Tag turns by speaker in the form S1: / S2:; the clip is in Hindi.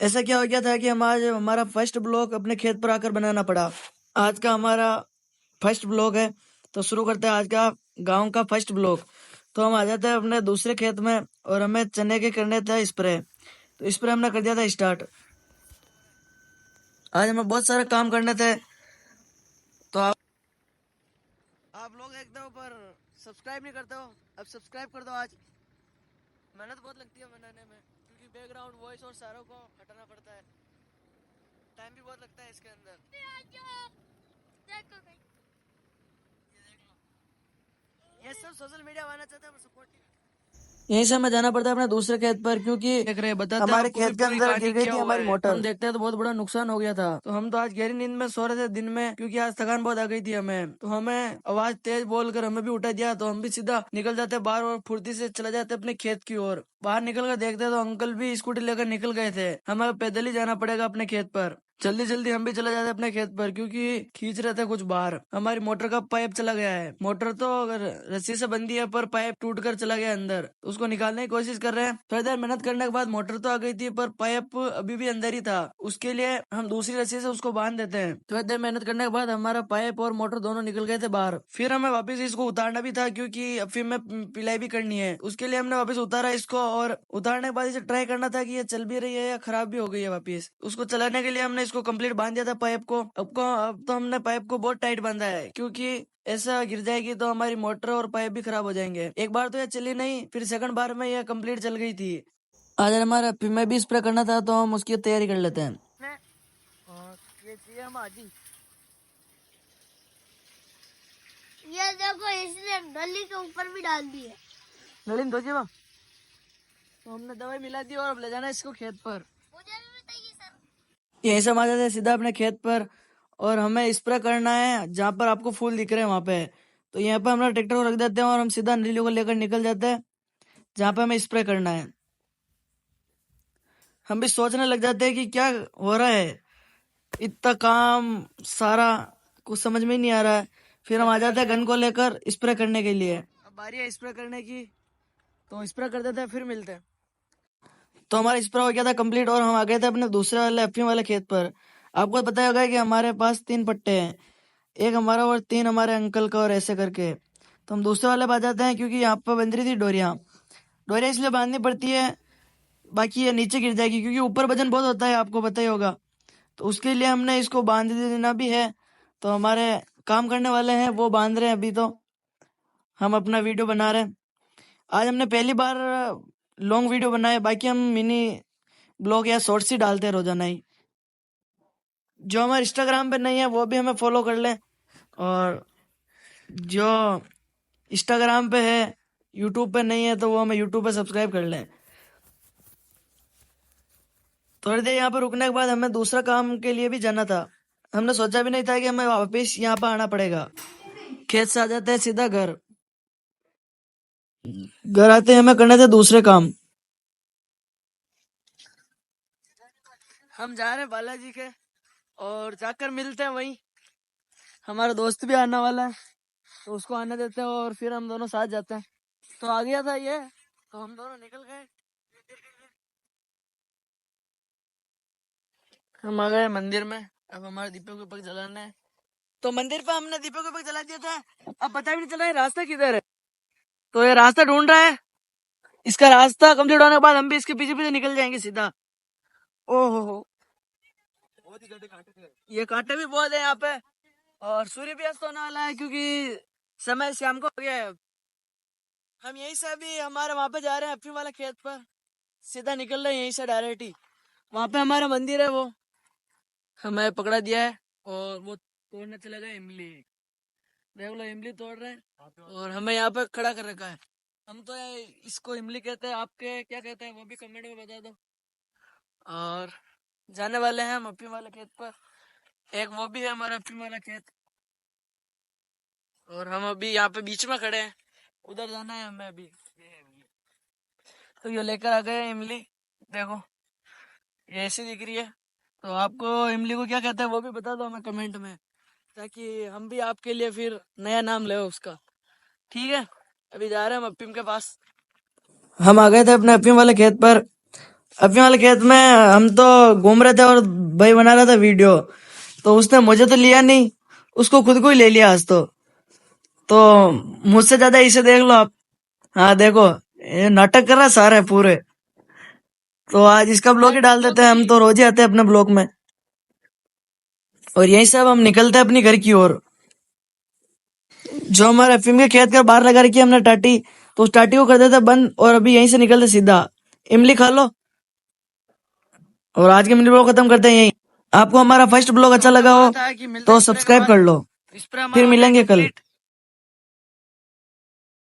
S1: ऐसा क्या हो गया था कि हम आज हमारा फर्स्ट ब्लॉग अपने खेत पर आकर बनाना पड़ा। आज का हमारा फर्स्ट ब्लॉग है, तो शुरू करते हैं आज का गांव का फर्स्ट ब्लॉग। तो हम आ जाते हैं अपने दूसरे खेत में और हमें चने के करने थे स्प्रे। तो स्प्रे हमने कर दिया था स्टार्ट। आज हमें बहुत सारे काम करने थे, तो आप लोग एक दो पर सब्सक्राइब नहीं करते हो, अब सब्सक्राइब कर दो। आज मेहनत बहुत लगती है बनाने में, क्योंकि बैकग्राउंड वॉइस और सारों को हटाना पड़ता है, टाइम भी बहुत लगता है इसके अंदर। ये सब सोशल मीडिया बनाना चाहते हैं, सपोर्ट यहीं से हमें जाना पड़ता है अपने दूसरे खेत पर, क्योंकि देख रहे बताते हमारे खेत के अंदर गिर गई थी हमारी मोटर। हम देखते हैं तो बहुत बड़ा नुकसान हो गया था। तो हम तो आज गहरी नींद में सो रहे थे दिन में, क्योंकि आज थकान बहुत आ गई थी हमें। तो हमें आवाज तेज बोलकर हमें भी उठा दिया, तो हम भी सीधा निकल जाते बाहर और फुर्ती से चले जाते अपने खेत की ओर। बाहर निकल कर देखते तो अंकल भी स्कूटी लेकर निकल गए थे। हमें पैदल ही जाना पड़ेगा अपने खेत पर। जल्दी जल्दी हम भी चले जाते अपने खेत पर, क्योंकि खींच रहे थे कुछ बाहर। हमारी मोटर का पाइप चला गया है। मोटर तो अगर रस्सी से बंधी है, पर पाइप टूट कर चला गया अंदर। उसको निकालने की कोशिश कर रहे हैं। थोड़ी देर मेहनत करने के बाद मोटर तो आ गई थी, पर पाइप अभी भी अंदर ही था। उसके लिए हम दूसरी रस्सी से उसको बांध देते हैं। थोड़ी देर मेहनत करने के बाद हमारा पाइप और मोटर दोनों निकल गए थे बाहर। फिर हमें वापस इसको उतारना भी था, क्योंकि अब फिर में पिलाई भी करनी है। उसके लिए हमने वापस उतारा इसको, और उतारने के बाद इसे ट्राई करना था कि ये चल भी रही है या खराब भी हो गई है वापस। उसको चलाने के लिए हमने इसको कंप्लीट बांध दिया था पाइप को। अब तो हमने पाइप को बहुत टाइट बांधा है, क्योंकि ऐसा गिर जाएगी तो हमारी मोटर और पाइप भी खराब हो जाएंगे। एक बार तो ये चली नहीं, फिर सेकंड बार में ये कंप्लीट चल गई थी। आज हमारा में भी स्प्रे करना था, तो हम उसकी तैयारी कर लेते हैं।
S2: ये देखो, इसने नली के ऊपर भी डाल दी है।
S1: नली में धोजिए, तो हमने दवाई मिला दी और अब ले जाना है इसको खेत पर।
S2: मुझे भी बताइए सर।
S1: यहीं से हम आ जाते हैं सीधा अपने खेत पर, और हमें स्प्रे करना है जहाँ पर आपको फूल दिख रहे हैं वहां पे। तो यहाँ पर हम ट्रैक्टर को रख देते हैं और हम सीधा नली को लेकर निकल जाते हैं जहाँ पे हमें स्प्रे करना है। हम भी सोचने लग जाते हैं कि क्या हो रहा है, इतना काम सारा कुछ समझ में ही नहीं आ रहा है। फिर हम आ जाते हैं गन को लेकर स्प्रे करने के लिए। अब बारी है स्प्रे करने की, तो स्प्रे कर देते हैं, फिर मिलते हैं। तो हमारा स्प्रे हो गया था कंप्लीट, और हम आ गए थे अपने दूसरे वाले अफीम वाले खेत पर। आपको पता होगा कि हमारे पास 3 पट्टे हैं, एक हमारा और 3 हमारे अंकल का, और ऐसे करके। तो हम दूसरे वाले पर आ जाते हैं, क्योंकि यहाँ पर बंध रही थी डोरियाँ। डोरियाँ इसलिए बांधनी पड़ती है, बाकी ये नीचे गिर जाएगी, क्योंकि ऊपर वजन बहुत होता है, आपको पता ही होगा। तो उसके लिए हमने इसको बांध देना भी है। तो हमारे काम करने वाले हैं वो बांध रहे हैं, अभी तो हम अपना वीडियो बना रहे हैं। आज हमने पहली बार लॉन्ग वीडियो बनाए, बाकी हम मिनी ब्लॉग या शॉर्ट्स ही डालते हैं रोजाना ही। जो हमारे इंस्टाग्राम पे नहीं है वो भी हमें फॉलो कर लें, और जो इंस्टाग्राम पे है यूट्यूब पे नहीं है तो वो हमें यूट्यूब पे सब्सक्राइब कर लें। थोड़ी देर यहाँ पर रुकने के बाद हमें दूसरा काम के लिए भी जाना था। हमने सोचा भी नहीं था कि हमें वापस यहाँ पर आना पड़ेगा। खेत से आ जाते हैं सीधा घर। घर आते हैं हमें करने थे दूसरे काम। हम जा रहे हैं बालाजी के, और जाकर मिलते हैं वहीं। हमारा दोस्त भी आने वाला है, तो उसको आने देते हैं और फिर हम दोनों साथ जाते हैं। तो आ गया था ये, तो हम दोनों निकल गए। हम आ गए मंदिर में। अब हमारे दीपक वीपक जलाना है, तो मंदिर पे हमने दीपक वीपक जला दिया था। अब पता भी नहीं चला है रास्ता किधर है, तो ये रास्ता ढूंढ रहा है। इसका रास्ता कंप्लीट होने के बाद हम भी इसके पीछे पीछे निकल जाएंगे सीधा। ओहो, ये कांटे भी बहुत है यहाँ पे, और सूर्य भी अस्त होने वाला है, क्योंकि समय शाम को हो गया है। हम यहीं से अभी हमारे वहां पे जा रहे हैं, अपनी वाला खेत पर सीधा निकल रहे हैं यहीं से डायरेक्ट ही। वहां पे हमारा मंदिर है, वो हमें पकड़ा दिया है, और वो तोड़ने चले गए इमली। देख लो इमली तोड़ रहे हैं, और हमें यहाँ पे खड़ा कर रखा है। हम तो इसको इमली कहते हैं, आपके क्या कहते हैं वो भी कमेंट में बता दो। और जाने वाले हैं हम अपनी वाले खेत पर। एक वो भी है हमारा अपनी वाला खेत, और हम अभी यहाँ पे बीच में खड़े हैं, उधर जाना है हमें अभी। तो ये लेकर आ गए इमली, देखो ये ऐसी दिख रही है। तो आपको इमली को क्या कहते हैं वो भी बता दो हमें कमेंट में, ताकि हम भी आपके लिए फिर नया नाम ले उसका। ठीक है, अभी जा रहे हैं हम अप्पीम के पास। हम आ गए थे अपने अप्पीम वाले खेत पर, अभी वाले खेत में हम तो घूम रहे थे और भाई बना रहा था वीडियो, तो उसने मुझे तो लिया नहीं, उसको खुद को ही ले लिया आज तो मुझसे ज्यादा इसे देख लो आप। हाँ देखो, ये नाटक कर रहा सारा है पूरे। तो आज इसका ब्लॉग ही डाल देते हैं, हम तो रोज ही आते हैं अपने ब्लॉग में। और यही सब हम निकलते हैं अपनी घर की ओर। जो हमारे अफीम के खेत का बाहर लगा रखी है हमने टाटी, तो उस टाटी को कर देते हैं बंद और अभी यहीं से निकलते सीधा। इमली खा लो और आज के मिनी ब्लॉग खत्म करते हैं यहीं। आपको हमारा फर्स्ट ब्लॉग अच्छा लगा हो तो सब्सक्राइब कर लो। फिर मिलेंगे कल।